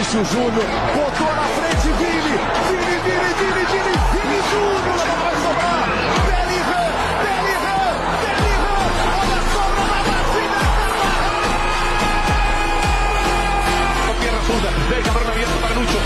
Vinícius Júnior, botou na frente, Vini Júnior, não vai sobrar, Bellingham, olha a sobra da batida, Tierra zurda, deja para abierto para Lucho,